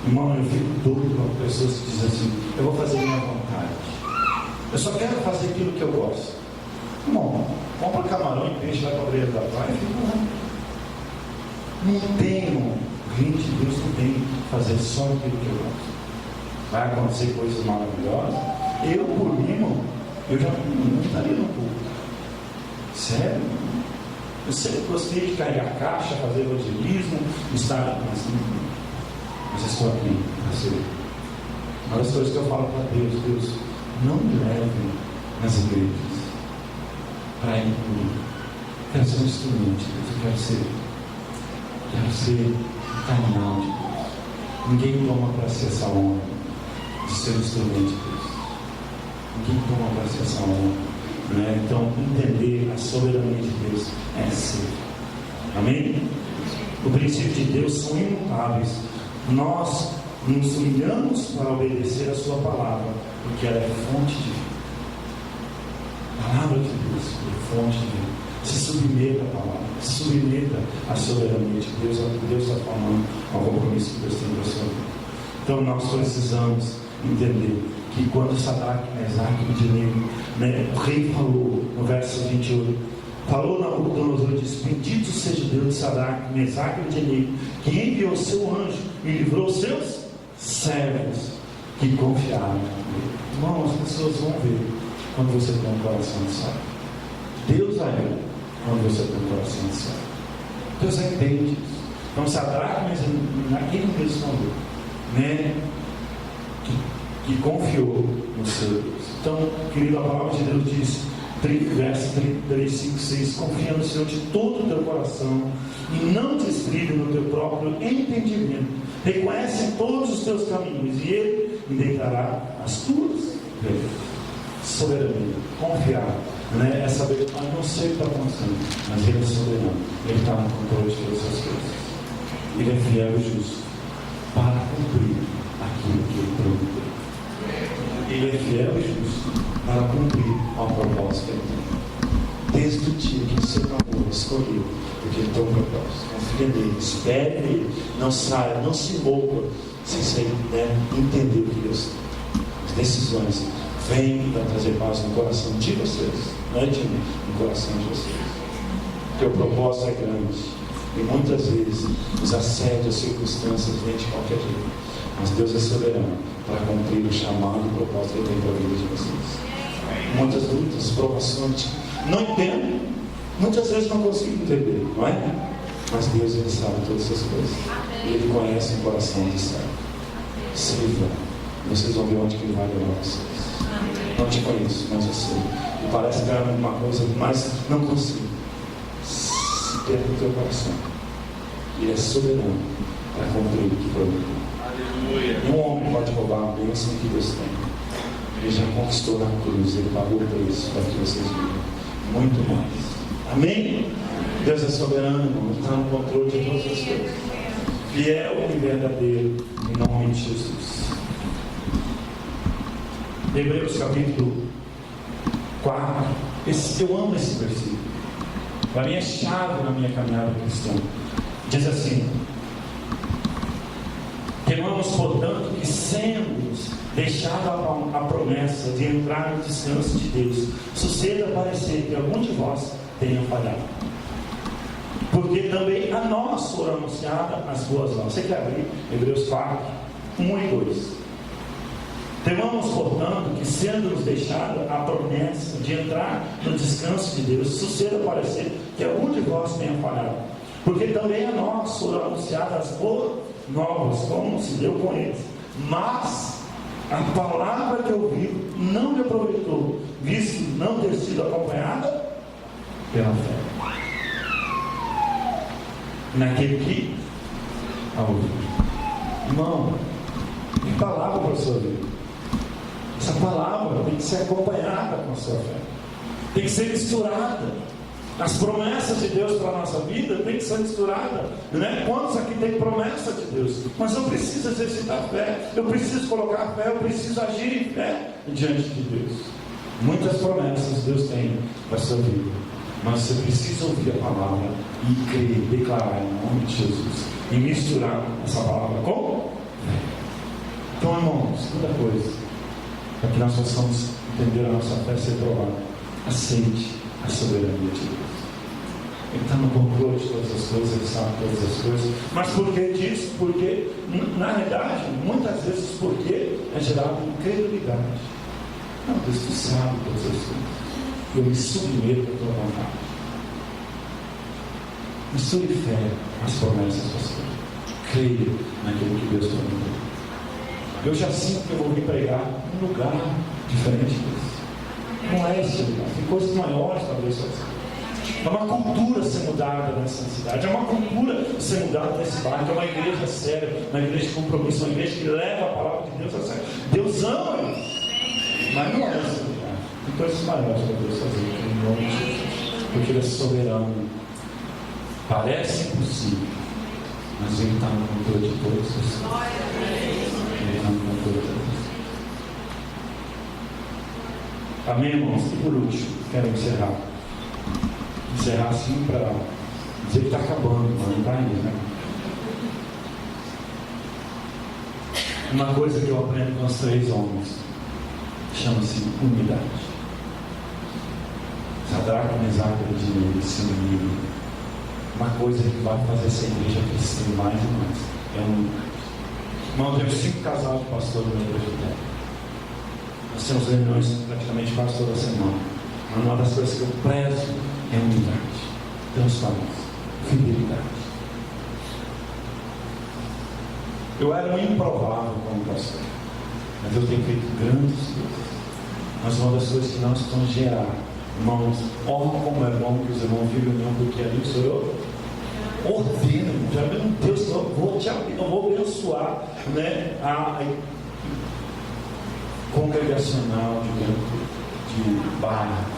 [SPEAKER 3] Irmão, eu fico doido com pessoas que dizem assim: eu vou fazer a minha vontade, eu só quero fazer aquilo que eu gosto. Irmão, compra camarão e peixe, vai para a beira da praia e fica lá. Não tem, irmão. O reino de Deus não tem que fazer só aquilo que eu gosto. Vai acontecer coisas maravilhosas. Eu, por mim, irmão, eu já não estaria no culto. Sério? Eu sempre gostei de cair a caixa, fazer evangelismo, estar. Mas estou aqui para ser. Uma das coisas que eu falo para Deus: Deus, não me leve nas igrejas para incluir. Quero ser um instrumento de Deus. Quero ser um canal de Deus. Ninguém toma para ser essa honra de ser um instrumento de Deus. Ninguém toma para ser essa honra. Né? Então, entender a soberania de Deus é ser. Amém? Os princípios de Deus são imutáveis. Nós nos humilhamos para obedecer a sua palavra, porque ela é fonte de vida. A palavra de Deus é fonte de vida. Se submeta à palavra, se submeta à soberania de Deus, ao que Deus está falando, ao compromisso que Deus tem para a sua vida. Então nós precisamos entender que quando Sadraque, Mesaque e Abednego, né, o rei falou no verso 28, falou Nabucodonosor, disse: bendito seja Deus de Sadraque, Mesaque e Abednego, que enviou o seu anjo e livrou os seus servos que confiaram nele. Irmão, as pessoas vão ver quando você tem um coração de servo. Deus vai ver quando você tem um coração de servo. Deus entende isso. Então Sadraque, mas naquele mesmo falou, né, que confiou no seu Deus. Então, querido, a palavra de Deus diz, verso 33, 5, 6: confia no Senhor de todo o teu coração e não te estribe no teu próprio entendimento. Reconhece todos os teus caminhos e Ele endireitará as tuas veredas. Soberania, confiar, né? É saber, não sei o que está acontecendo, mas Ele é soberano, Ele está no controle de todas as coisas. Ele é fiel e justo para cumprir aquilo que Ele prometeu. Ele é fiel e justo para cumprir ao propósito que Ele tem. Desde o dia que o seu amor escolheu, porque Ele tem um propósito. Confia nele, espere nele, não saia, não se mova sem sair, né, entender o que Deus tem. As decisões vêm para trazer paz no coração de vocês, não é de mim, no coração de vocês. Porque o propósito é grande e muitas vezes os assédios, as circunstâncias vêm de qualquer jeito. Mas Deus é soberano para cumprir o chamado e o propósito que Ele tem para a vida de vocês. Muitas lutas, provações, não entendo, muitas vezes não consigo entender, não é? Mas Deus, Ele sabe todas essas coisas. E Ele conhece o coração de servo. Sirva. Vocês vão ver onde que Ele vai levar vocês. Não te conheço, mas eu sei. E parece que é uma coisa, mas não consigo. Se perca o teu coração. Ele é soberano para cumprir o que prometeu. Um homem pode roubar a bênção que Deus tem. Ele já conquistou na cruz, Ele pagou o preço para que vocês vivam muito mais. Amém? Deus é soberano, irmão, Ele está no controle de todas as coisas. Fiel e verdadeiro, em nome de Jesus. Hebreus capítulo 4. Eu amo esse versículo. Para mim é chave na minha caminhada cristã. Diz assim: temamos, portanto, que sendo deixada a promessa de entrar no descanso de Deus, suceda parecer que algum de vós tenha falhado. Porque também a nós foram anunciadas as boas novas. Você quer abrir Hebreus 4, 1 e 2. Temamos, portanto, que sendo-nos deixada a promessa de entrar no descanso de Deus, suceda parecer que algum de vós tenha falhado. Porque também a nós foram anunciadas as boas novas, como se deu com eles. Mas a palavra que ouviu não lhe aproveitou, visto não ter sido acompanhada pela fé naquele que a ouviu. Irmão, que palavra para a sua vida? Essa palavra tem que ser acompanhada com a sua fé, tem que ser misturada. As promessas de Deus para a nossa vida tem que ser misturada, né? Quantos aqui tem promessa de Deus? Mas eu preciso exercitar fé, eu preciso colocar fé, eu preciso agir em fé diante de Deus. Muitas promessas Deus tem para a sua vida, mas você precisa ouvir a palavra e crer, declarar em nome de Jesus e misturar essa palavra com fé. Então, irmãos, segunda coisa, para que nós possamos entender a nossa fé ser provada: aceite a soberania de Deus. Ele está no controle de todas as coisas, Ele sabe todas as coisas. Mas por que disso? Porque, na realidade, muitas vezes, porque é gerado incredulidade. Não, Deus, tu sabe todas as coisas. Eu me submeto à tua vontade. Misture fé às promessas da sua vida. Creia naquilo que Deus prometeu. Eu já sinto que eu vou vir pregar num lugar diferente desse. Não é esse lugar, tem coisas maiores para Deus fazer. É uma cultura ser mudada nessa cidade, é uma cultura ser mudada nesse bairro, é uma igreja séria, uma igreja de compromisso, uma igreja que leva a palavra de Deus a sério. Deus ama isso, mas não é esse lugar. Tem coisas maiores para Deus fazer, em nome de Jesus, porque Ele é soberano. Parece impossível, mas Ele está no controle de todas as coisas. Ele está no controle de todas as coisas. Amém, irmãos? E por último, quero encerrar assim para dizer que está acabando, mas não está ainda, né? Uma coisa que eu aprendo com os 3 homens chama-se unidade. Sadraque, Mesaque e Abednego se uniram. Uma coisa que vai fazer essa igreja crescer mais e mais é a unidade. Irmão, temos 5 casais de pastores na igreja dela. Nós temos reuniões praticamente quase toda semana. Uma das coisas que eu prezo é unidade, transparência, fidelidade. Eu era um improvável como pastor, mas eu tenho feito grandes coisas. Mas uma das coisas que nós vamos gerar, irmãos, olha como é bom que os irmãos vivem não, porque ali sou eu. Ordeno, já meu Deus, eu vou abençoar, né, a congregacional de bairro.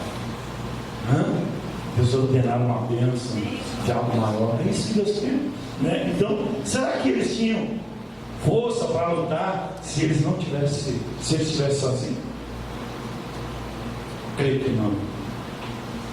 [SPEAKER 3] Deus ordenaram uma bênção de algo maior. É isso que Deus tem, né? Então, será que eles tinham força para lutar se eles não tivessem, se eles estivessem sozinhos? Creio que não.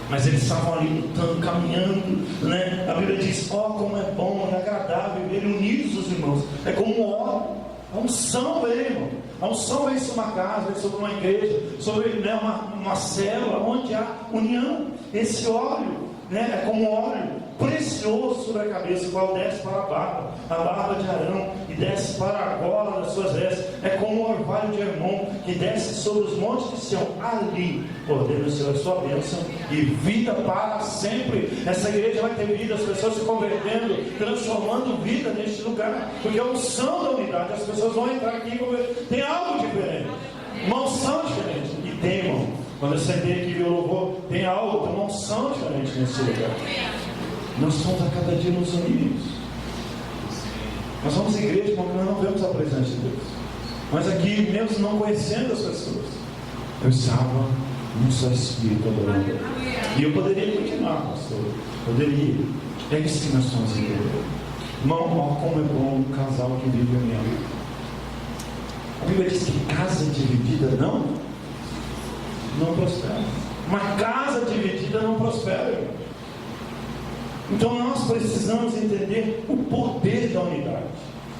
[SPEAKER 3] Mas eles estavam ali lutando, caminhando, né? A Bíblia diz: ó, como é bom, é agradável viver unidos os irmãos. É como um óleo. A unção vem, irmão. A unção vem sobre uma casa, vem sobre uma igreja, sobre, né, uma célula onde há união. Esse óleo, né, é como um óleo precioso sobre a cabeça, igual desce para a barba de Arão e desce para a gola das suas vestes. É como o orvalho de Hermon que desce sobre os montes de Sião. Ali ordena o Senhor a sua bênção e vida para sempre. Essa igreja vai ter vida, as pessoas se convertendo, transformando vida neste lugar, porque a unção da unidade, as pessoas vão entrar aqui e vão ver, tem algo diferente, uma unção diferente. E tem, irmão, quando eu sentei aqui e vi o louvor, tem algo, tem uma unção diferente nesse lugar. Nós estamos a cada dia nos unidos. Nós vamos à igreja porque nós não vemos a presença de Deus. Mas aqui, mesmo não conhecendo as pessoas, eu estava num só espírito adorando. E eu poderia continuar, pastor. Poderia. É isso que nós estamos entendendo. Irmão, ó, como é bom um casal que vive em união. A Bíblia diz que casa dividida não prospera. Uma casa dividida não prospera, irmão. Então nós precisamos entender o poder da unidade.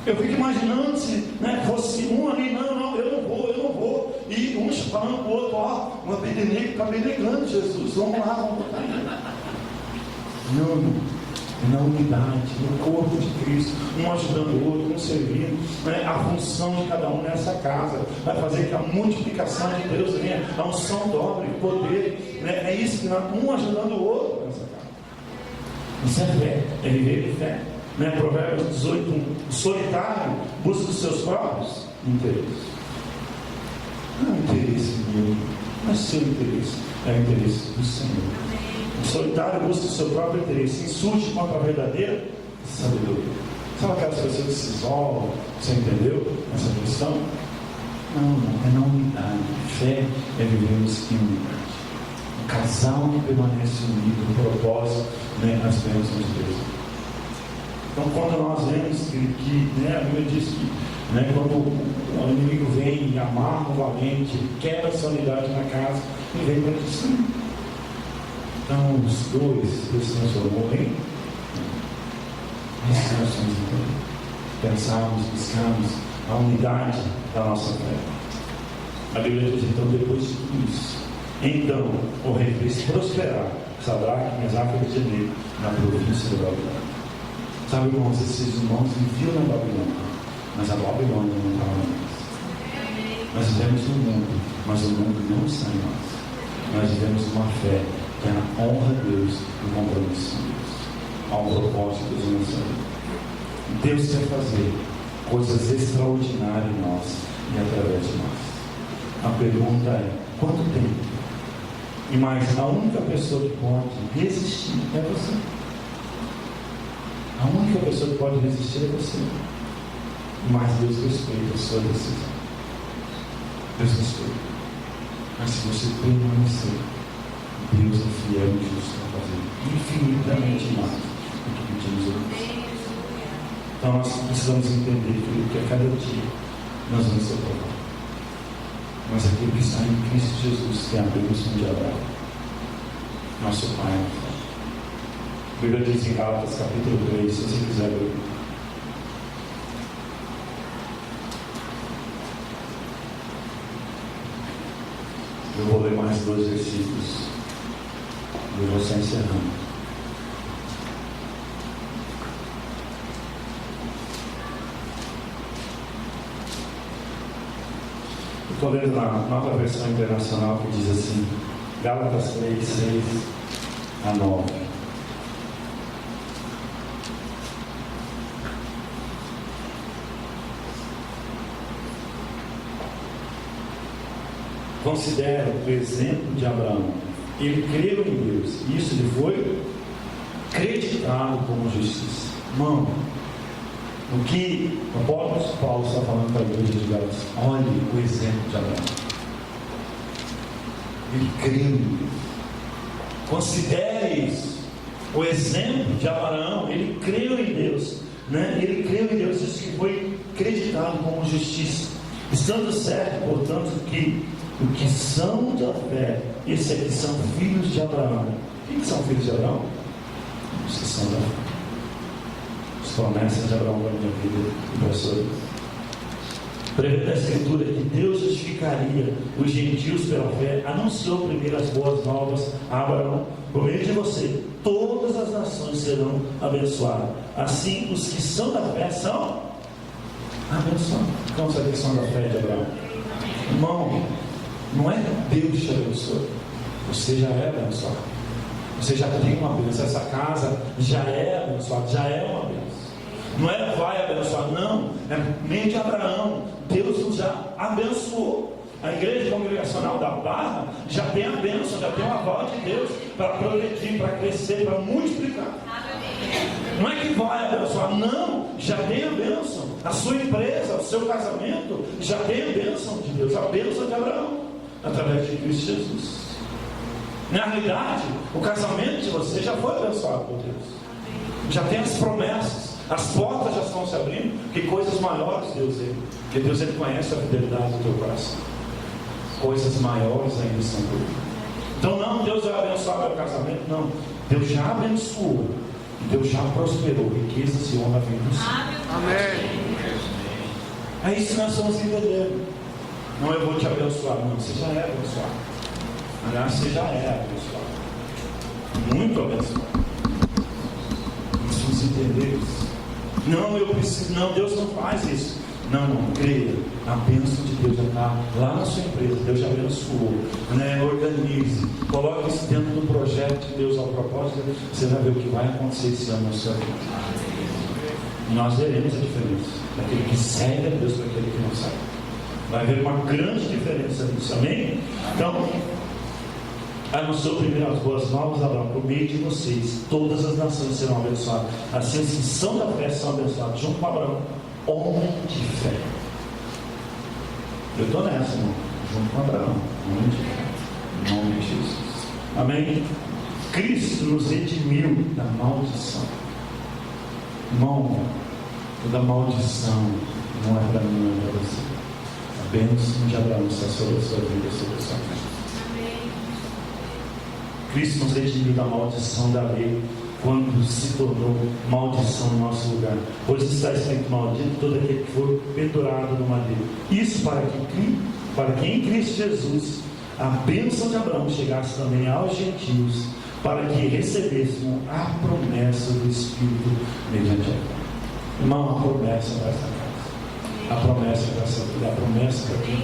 [SPEAKER 3] Eu fico imaginando se fosse um ali, não, eu não vou. E um falando para o outro, uma beneneca, está benegando Jesus, vamos lá. Não, na unidade, no corpo de Cristo, um ajudando o outro, um servindo, a função de cada um nessa casa vai fazer que a multiplicação de Deus venha, a unção dobre, o poder, é isso que nós, um ajudando o outro nessa casa. Isso é fé, é viver de fé. Provérbios 18, o solitário busca os seus próprios interesses. Não é o interesse meu, não é seu interesse, é o interesse do Senhor. O solitário busca o seu próprio interesse, insurge contra a verdadeira sabedoria. Sabe aquelas pessoas que se isolam? Você entendeu essa questão? Não, é na unidade. Fé é vivermos em unidade. Um casal que permanece unido, no propósito, nas bênçãos de Deus. Então, quando nós vemos que a Bíblia diz que quando o inimigo vem e amarra novamente, quebra essa unidade na casa e vem para destruir. Então, os dois se transformou em nós somos pensarmos, buscarmos a unidade da nossa fé. A Bíblia diz, então, depois de tudo isso, então o rei fez prosperar Sadraque, Mesaque e Abednego na província da Babilônia. Sabe, irmãos, esses irmãos viviam na Babilônia, mas a Babilônia não estava mais. Nós vivemos no mundo, mas o mundo não está em nós. Nós vivemos uma fé que é a honra a Deus e o compromisso com Deus, ao propósito de nossa vida. Deus quer fazer coisas extraordinárias em nós e através de nós. A pergunta é: quanto tempo? E mais, a única pessoa que pode resistir é você. A única pessoa que pode resistir é você. Mas Deus respeita a sua decisão. Deus respeita. Mas se você permanecer, Deus é fiel e justo para fazer infinitamente mais do que pedimos a Deus. Então nós precisamos entender que a cada dia nós vamos ser provados. Mas aquele que está em Cristo Jesus tem a bênção de Abraão, nosso Pai. A Bíblia diz em Gálatas capítulo 3, se você quiser ler. Eu vou ler mais 2 versículos e eu vou estar encerrando. Estou lendo na nova versão internacional que diz assim, Gálatas 3, 6 a 9. Considera o exemplo de Abraão. Ele creu em Deus e isso lhe foi acreditado como justiça. Irmão, o que o apóstolo Paulo está falando para a igreja de Gálatas, olhe o exemplo de Abraão. Ele creu em Deus. Considere isso. O exemplo de Abraão, ele creu em Deus. Ele creu em Deus, isso que foi acreditado como justiça. Estando certo, portanto, que o que são da fé, esses aqui são filhos de Abraão. Quem que são filhos de Abraão? Os que são da fé. As promessas de Abraão para a minha vida e para a sua vida. Prevendo a Escritura que Deus justificaria os gentios pela fé, anunciou primeiro as boas novas a Abraão. Por meio de você, todas as nações serão abençoadas. Assim, os que são da fé são abençoados. Como sabe que são da fé de Abraão? Irmão, não é Deus que te abençoa, você já é abençoado. Você já tem uma bênção. Essa casa já é abençoada, já é uma bênção. Não é vai abençoar, não. É meio de Abraão. Deus nos já abençoou. A igreja congregacional da Barra já tem a bênção, já tem o aval de Deus para progredir, para crescer, para multiplicar. Não é que vai abençoar, não. Já tem a bênção. A sua empresa, o seu casamento já tem a bênção de Deus, a bênção de Abraão, através de Cristo Jesus. Na realidade, o casamento de você já foi abençoado por Deus. Já tem as promessas. As portas já estão se abrindo. Que coisas maiores Deus é. Porque Deus ele conhece a fidelidade do teu coração. Coisas maiores ainda são por vir. Então não, Deus vai abençoar meu casamento, não. Deus já abençoou, Deus já prosperou, riquezas e honra vem do céu.
[SPEAKER 4] Amém.
[SPEAKER 3] É isso que nós estamos entendendo. Não, eu vou te abençoar, não, você já é abençoado. Aliás, você já é abençoado, muito abençoado. Nós precisamos entender isso. Não, eu preciso, não, Deus não faz isso. Não, creia, a bênção de Deus já está lá na sua empresa, Deus já abençoou, né? Organize, coloque isso dentro do projeto de Deus ao propósito, você vai ver o que vai acontecer esse ano na sua vida. E nós veremos a diferença daquele que segue a Deus para aquele que não segue. Vai haver uma grande diferença nisso, amém? Então, anunciou primeiro as boas novas, Abraão, por meio de vocês, todas as nações serão abençoadas. Assim, os que são da fé são abençoados, junto com Abraão, homem de fé. Eu estou nessa, irmão, junto com Abraão, homem de fé, em nome de Jesus. Amém? Cristo nos redimiu da maldição. Irmão, toda maldição não é para mim, não é para você. A bênção de Abraão está sobre a sua vida, sobre a sua casa. Cristo nos redimiu da maldição da lei, quando se tornou maldição no nosso lugar. Pois está escrito: maldito todo aquele que for pendurado no madeiro. Isso para que em Cristo Jesus a bênção de Abraão chegasse também aos gentios, para que recebêssemos a promessa do Espírito mediante a fé. Irmão, a promessa para essa casa, a promessa para essa vida, a promessa para quem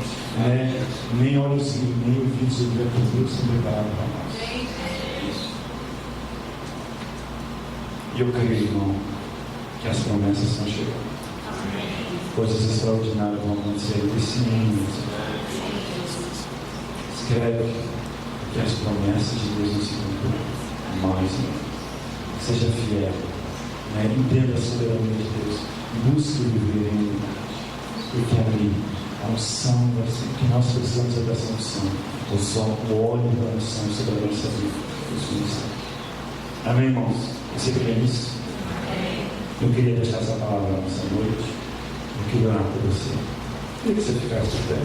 [SPEAKER 3] nem olhos nem ouvidos ouviram por Deus se prepararam para nós. E eu creio, irmão, que as promessas estão chegando. Coisas extraordinárias vão acontecer desse mundo. Escreve que as promessas de Deus não se cumprem mais. Seja fiel, entenda a soberania de Deus, busque viver em unidade, porque ali a unção vai ser, o que nós precisamos é dessa unção, o óleo da unção sobre a nossa vida. Amém, irmãos? Você crê nisso? Eu queria deixar essa palavra nessa noite. Eu queria orar por você. Queria que você ficasse de pé.